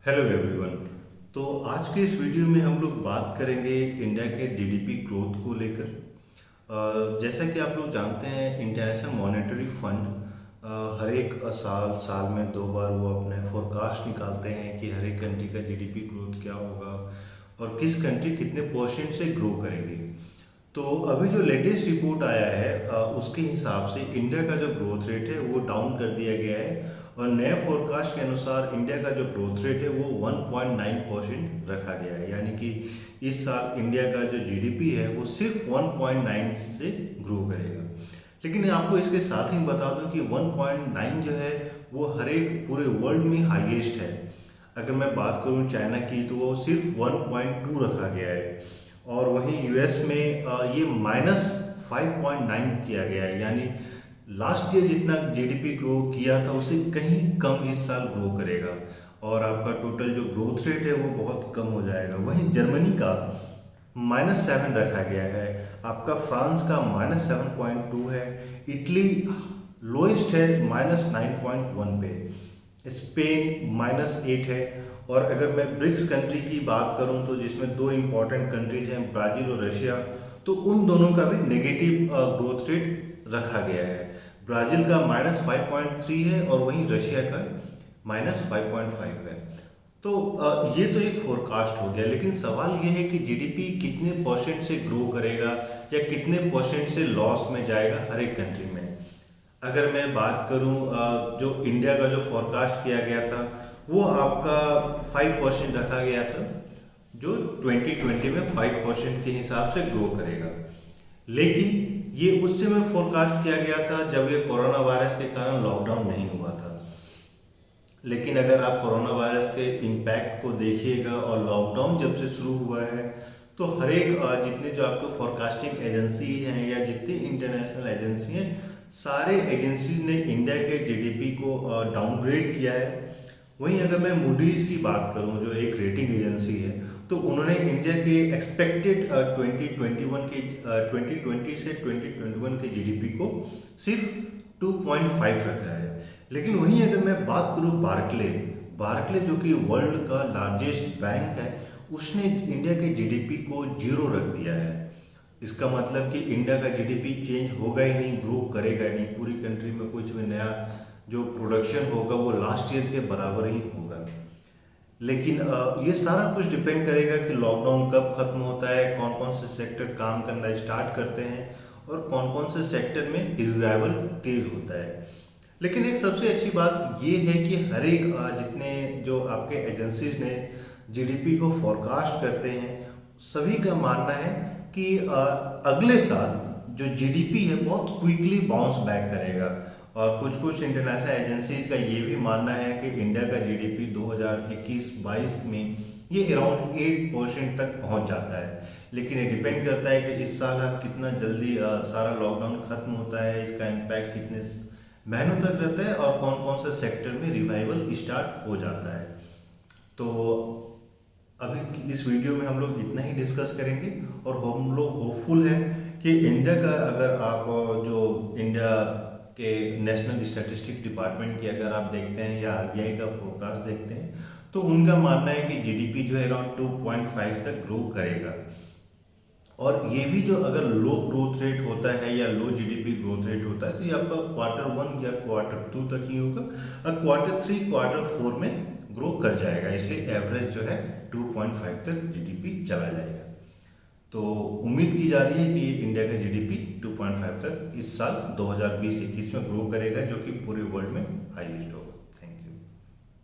Hello everyone. तो आज के इस वीडियो में हम लोग बात करेंगे इंडिया के जीडीपी ग्रोथ को लेकर। जैसा कि आप लोग जानते हैं, इंटरनेशनल मॉनेटरी फंड हर एक साल साल में दो बार वो अपने फोरकास्ट निकालते हैं कि हर एक कंट्री का जीडीपी ग्रोथ क्या होगा और किस कंट्री कितने परसेंट से ग्रो करेगी। तो अभी जो लेटेस्ट रिपोर्ट आया है उसके हिसाब से इंडिया का जो ग्रोथ रेट है वो डाउन कर दिया गया है और नए फोरकास्ट के अनुसार इंडिया का जो ग्रोथ रेट है वो 1.9% रखा गया है। यानी कि इस साल इंडिया का जो जीडीपी है वो सिर्फ 1.9 से ग्रो करेगा। लेकिन आपको इसके साथ ही बता दूं कि 1.9 जो है वो हर एक पूरे वर्ल्ड में हाईएस्ट है। अगर मैं बात करूं चाइना की तो वो सिर्फ 1.2 रखा गया है और वहीं यूएस में ये -5.9 किया गया है। यानी लास्ट ईयर जितना जीडीपी ग्रो किया था उससे कहीं कम इस साल ग्रो करेगा और आपका टोटल जो ग्रोथ रेट है वो बहुत कम हो जाएगा। वहीं जर्मनी का -7 रखा गया है, आपका फ्रांस का -7.2 है, इटली लोएस्ट है -9.1 पे, स्पेन -8 है। और अगर मैं ब्रिक्स कंट्री की बात करूं तो जिसमें दो इम्पॉर्टेंट कंट्रीज हैं ब्राज़ील और रशिया, तो उन दोनों का भी नेगेटिव ग्रोथ रेट रखा गया है। ब्राज़ील का -5.3 है और वहीं रशिया का -5.5 है। तो ये तो एक फोरकास्ट हो गया, लेकिन सवाल ये है कि जीडीपी कितने परसेंट से ग्रो करेगा या कितने परसेंट से लॉस में जाएगा हर एक कंट्री में। अगर मैं बात करूं जो इंडिया का जो फोरकास्ट किया गया था वो आपका 5% रखा गया था, जो 2020 में 5% के हिसाब से ग्रो करेगा। लेकिन ये उस समय फोरकास्ट किया गया था जब ये कोरोना वायरस के कारण लॉकडाउन नहीं हुआ था। लेकिन अगर आप कोरोना वायरस के इम्पैक्ट को देखिएगा और लॉकडाउन जब से शुरू हुआ है तो हर एक जितने जो आपको फोरकास्टिंग एजेंसी हैं या जितनी इंटरनेशनल एजेंसी हैं, सारे एजेंसीज ने इंडिया के जीडीपी को डाउनग्रेड किया है। वहीं अगर मैं मूडीज की बात करूं जो एक रेटिंग एजेंसी है, तो उन्होंने इंडिया के एक्सपेक्टेड 2020 से 2021 के जीडीपी को सिर्फ 2.5 रखा है। लेकिन वहीं अगर मैं बात करूं बार्कले जो कि वर्ल्ड का लार्जेस्ट बैंक है, उसने इंडिया के जीडीपी को 0 रख दिया है। इसका मतलब कि इंडिया का जीडीपी चेंज होगा ही नहीं, ग्रो करेगा नहीं। पूरी कंट्री में कुछ भी नया जो प्रोडक्शन होगा वो लास्ट ईयर के बराबर ही होगा। लेकिन ये सारा कुछ डिपेंड करेगा कि लॉकडाउन कब खत्म होता है, कौन कौन से सेक्टर काम करना स्टार्ट करते हैं और कौन कौन से सेक्टर में रिवाइवल तेज होता है। लेकिन एक सबसे अच्छी बात ये है कि हर एक जितने जो आपके एजेंसीज ने जीडीपी को फोरकास्ट करते हैं, सभी का मानना है कि अगले साल जो जीडीपी है बहुत क्विकली बाउंस बैक करेगा। और कुछ इंटरनेशनल एजेंसीज का ये भी मानना है कि इंडिया का जीडीपी 2021-22 में ये अराउंड 8% तक पहुंच जाता है। लेकिन ये डिपेंड करता है कि इस साल आप कितना जल्दी सारा लॉकडाउन खत्म होता है, इसका इम्पैक्ट कितने महीनों तक रहता है और कौन कौन से सेक्टर में रिवाइवल स्टार्ट हो जाता है। तो अभी इस वीडियो में हम लोग इतना ही डिस्कस करेंगे और हम लोग होपफुल हैं कि इंडिया का, अगर आप जो इंडिया के नेशनल स्टैटिस्टिक्स डिपार्टमेंट की अगर आप देखते हैं या आरबीआई का फोरकास्ट देखते हैं, तो उनका मानना है कि जीडीपी जो है अराउंड 2.5 तक ग्रो करेगा। और ये भी जो अगर लो ग्रोथ रेट होता है या लो जीडीपी ग्रोथ रेट होता है तो ये आपका Q1 या Q2 तक ही होगा और Q3 Q4 में ग्रो कर जाएगा। इसलिए एवरेज जो है 2.5 तक जीडीपी चला जाएगा। तो उम्मीद की जा रही है कि इंडिया का जीडीपी 2.5 तक इस साल 2020-21 में ग्रो करेगा, जो कि पूरे वर्ल्ड में हाईएस्ट होगा।